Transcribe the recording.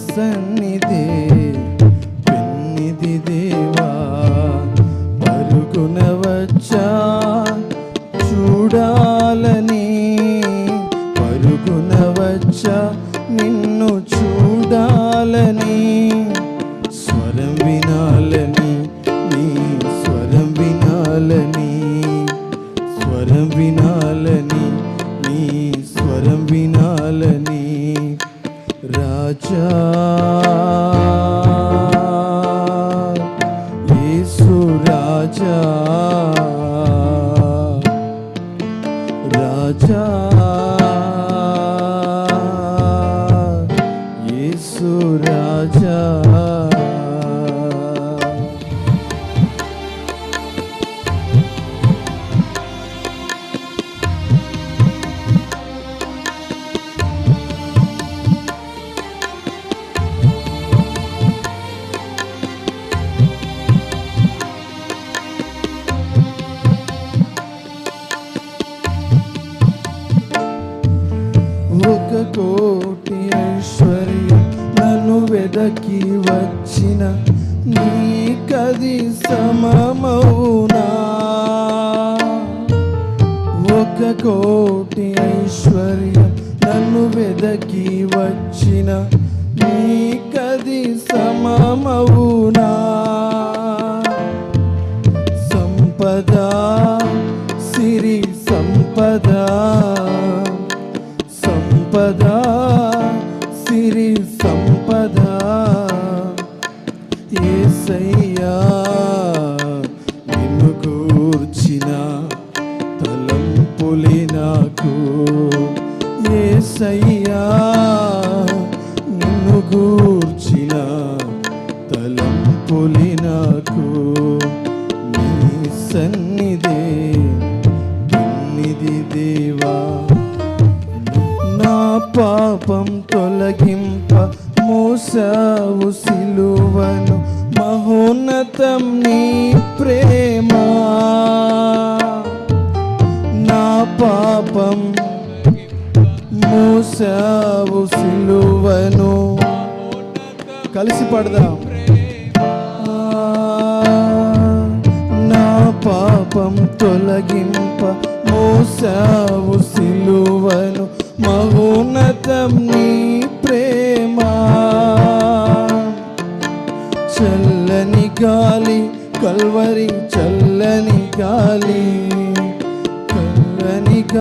సన్నిధే పెన్నిది దేవా, పరుగున వచ్చా చూడాలని, పరుగున వచ్చా నిన్ను చూడాలని, స్వరం వినాలని, నీ స్వరం వినాలని, స్వరం వినాలని, నీ స్వరం వినాలని. రాజా యేసు రాజా, రాజా యేసు రాజా. ఒక కోటి ఐశ్వర్యం నన్ను వెదకి వచ్చిన నీకది సమమౌనా, ఒక కోటి ఐశ్వర్యం నన్ను వెదకి వచ్చిన నీకది సమమౌనా. సంపద సిరి సంపద, సంపద సిరి సంపద, యేసయ్యా నిన్ను గూర్చిన తలంపులే నాకు, యేసయ్యా నిన్ను గూర్చిన తలంపులే నాకు. నీ సన్నిధే పెన్నిది దేవా, నా పాపం తొలగింప మోసావు సిలువను, మహోన్నతం నీ ప్రేమ. నా పాపం మోసావు సిలువను, కలిసి పడదాం. నా పాపం తొలగింప మోసావు